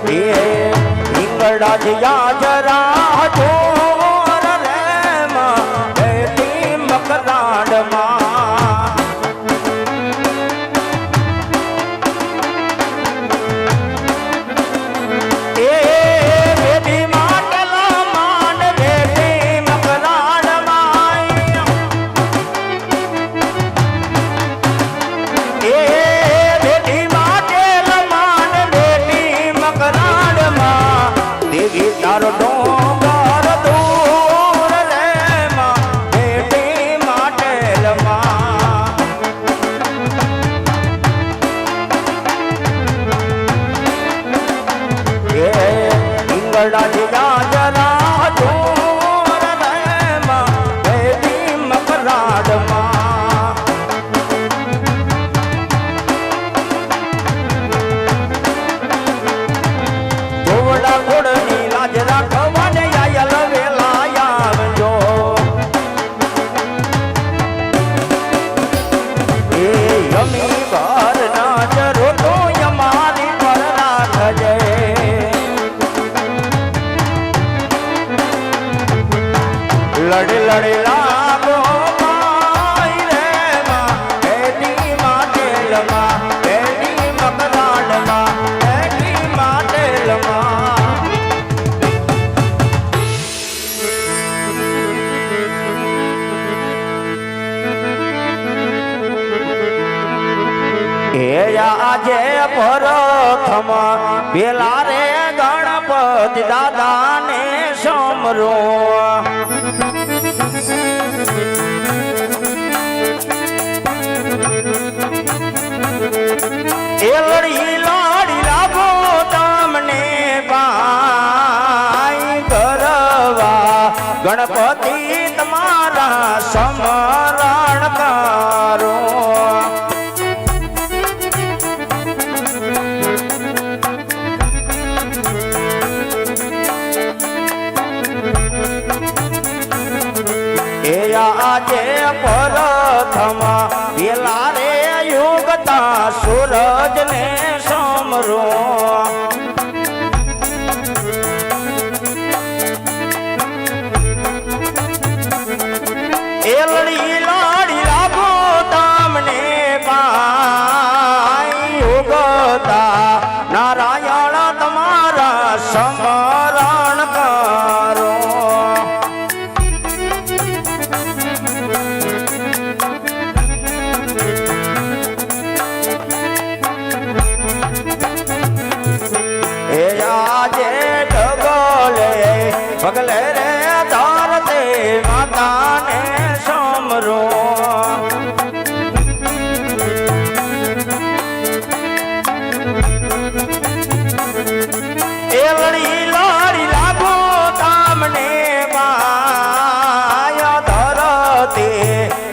ઈંગડા જીયા જરા જોર રે માં બેટી મકરાડમાં તારો ડોંગર દૂર રે માં બેટી માટેલમાં એ ઈંગડા જીયા જરા દૂર રે માં બેટી મકરાડમાં ધોવડા ઘોડની રાખવાને આયલ વેલા આવજો એ યમી બાર નજરો તો યમારી પર રાખજે લડે લડે લાગો માઈ રે માં બેટી માટેલમાં બેટી મકરાડમાં બેટી માટેલમાં આજે પ્રથમ પેલા રે ગણપતિ દાદા ને સમરો એલડી લાડી લાગો તમને પાઈ કરવા ગણપતિ તમારા સમરણ કરો આજે પ્રથમ પેલા રે યુગતા સૂરજ ને સમરો એલડી લાડી લાગો તમને પાઈ યુગતા નારાયણ તમારા સમરણ કરો પગલે રે ધારતે માતાને સમરો એલડી લાડી લાગો તમને માયા ધરતે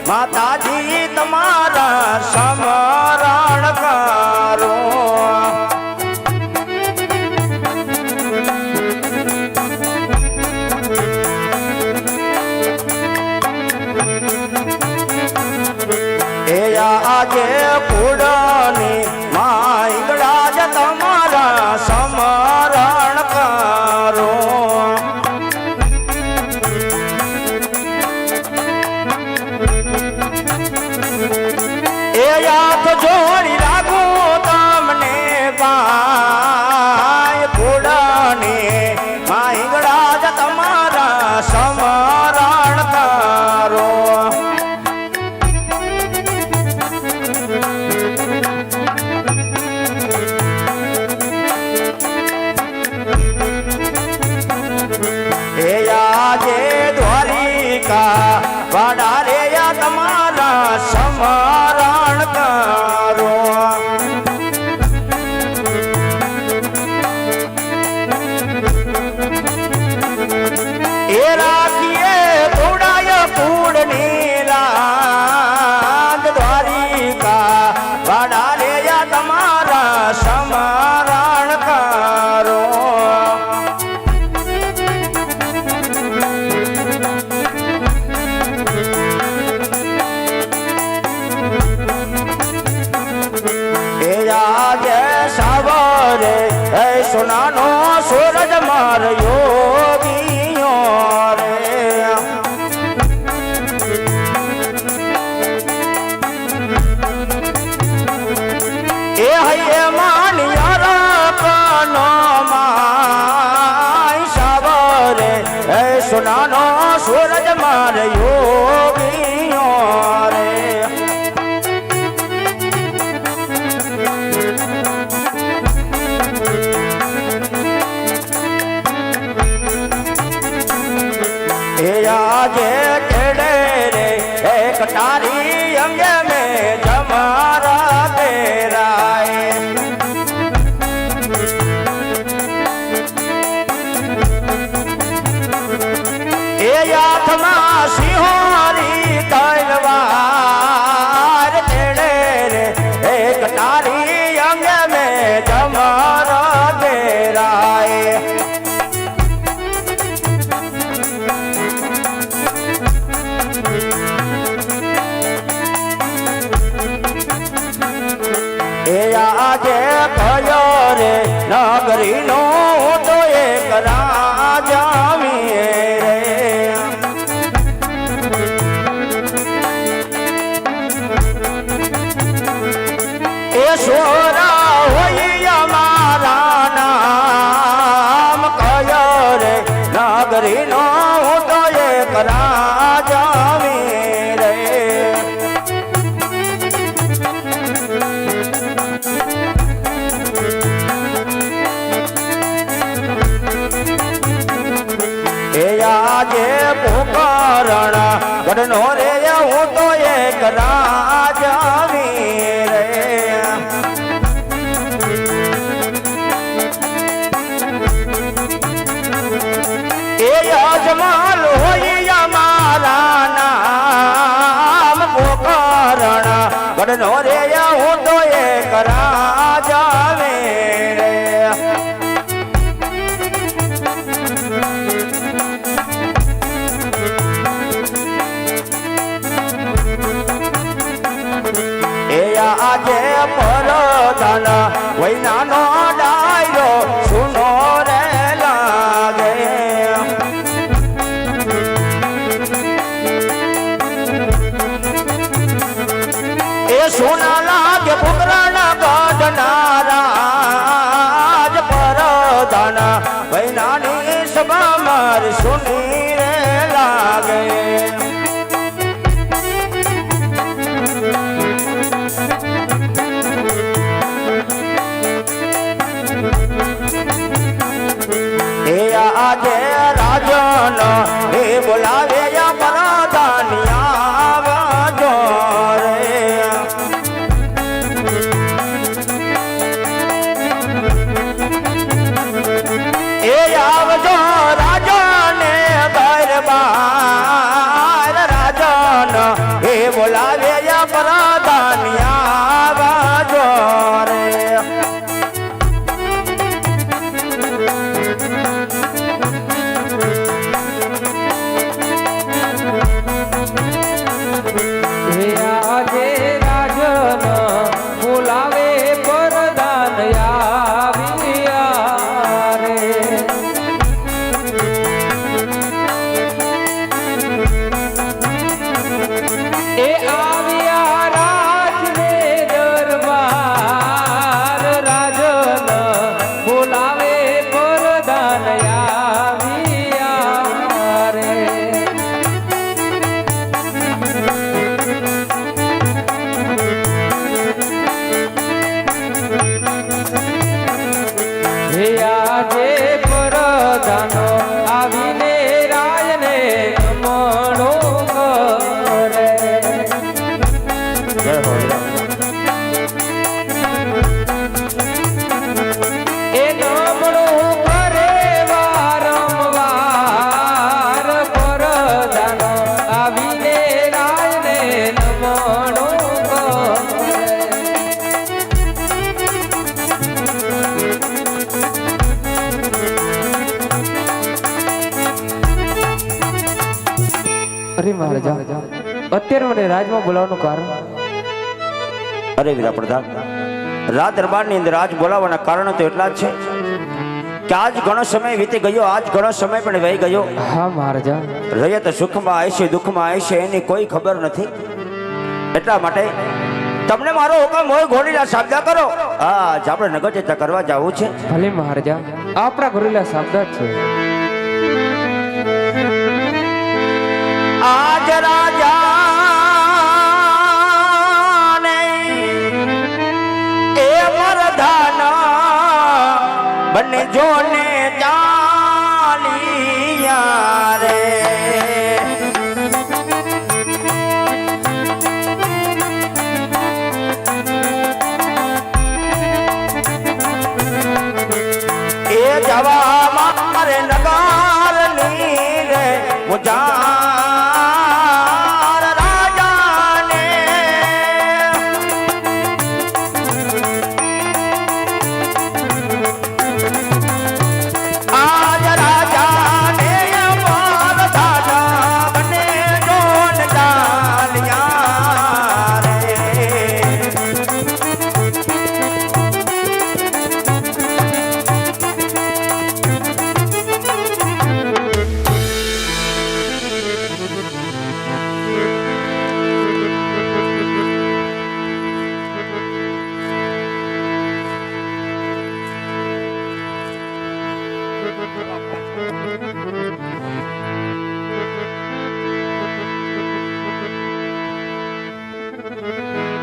માતાજી તમારા સમરણ કરો સોનાનો સૂરજ માર યોગીઓ રે એ હૈયે માનિયા કનો માય સાવરે એ સોનાનો સૂરજ માર યોગીઓ રે એ આજે ટેડે રે એક તારી અંગે મેં જમારા તેરાય એ હાથમાં સિંહોરી તલવાર ટેડે રે એક તારી અંગે મેં જમારા તેરાય એ આજે કયો રે નગરીનો તો એક રાજા રે એ સોરા હોય અમારા નામ કયો રે નગરીનો તો એક રાજા રે એ આજે પોકારણા ગઢનો રે હું તો એક રાજા રે એ અજમાલ હોય અમારા નામ પોકારણા ગઢનો રે હું તો એક રાજા રે આજે પરધાન વૈનાનો ડાયરો સુનો રે લાગે એ સોના લાગે પુત્રના ગઢનારા પરધાન વૈનાની સભા માર સુની રે લાગે આજે રાજન એ બોલાવે પરધાનિયા વાજો રે એ આવજો રાજને દરબાર રાજન એ બોલાવે પરધાનિયા વાજો રે અરે મહારાજા અત્યારે મને રાજમાં બોલાવવાનું કારણ? અરે વીરા પ્રધાન, રાજ દરબારની અંદર રાજ બોલાવવાના કારણો તો એટલા જ છે કે આજ ઘણો સમય વીતી ગયો, આજ ઘણો સમય પણ વહી ગયો. હા મહારાજા. રયત સુખમાં હશે દુઃખમાં હશે એની કોઈ ખબર નથી. એટલા માટે તમને મારો હુકમ હોય ઘોડીલા સાબદા કરો. આજ આપણે નગર ચર્ચા કરવા જવું છે. ભલે મહારાજા, આપણા ઘોડીલા સાબદા છે. આજ રાજા ને એ મરધાના બંને જોને ચાલિયા રે. એ જવા મારે નગાર ની રે મુજા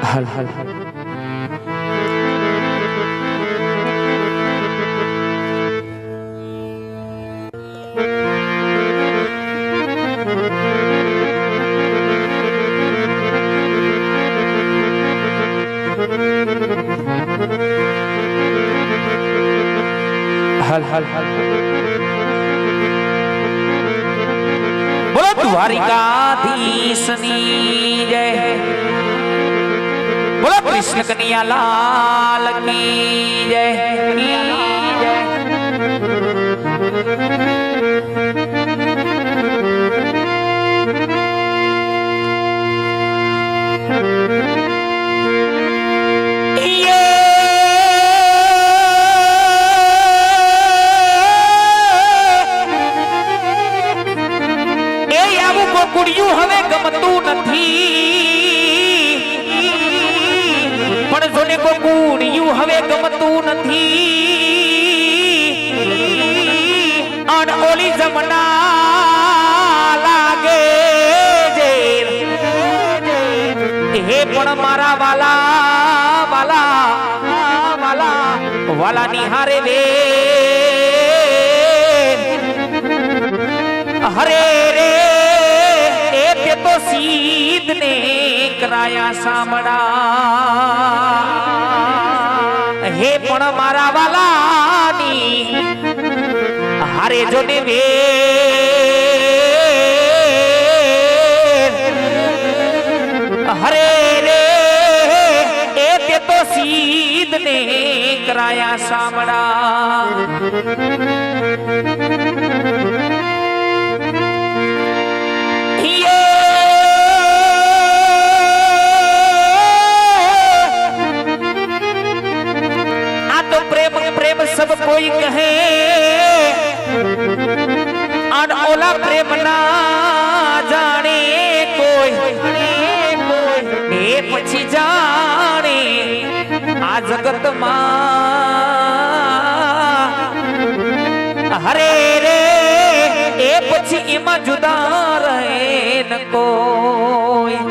હાલ હાલ હાલ. હાલ હાલ હાલ. બોલો દ્વારિકાધીશની જય, બોલો કૃષ્ણ કનૈયા લાલ કી જય. કુડિયું હવે ગમતું નથી, પણ જોને કો કુડિયું હવે ગમતું નથી. અન ઓલી જમના લાગે જે હે પણ મારા વાલા વાલા વાલા વાલા નિહારે વે હરે રે તો સીધ ને કરાયા સામડા. હે પણ મારા વાલાની હારે જોને વે હરે રે એ તે તો સીધ ને કરાયા સામડા. प्रेम सब कोई कहे और ओला प्रेम ना जाने कोई ए પછી જાણે આ જગત માં હરે રે એ પછી એમાં જુદા રહે ન કોઈ.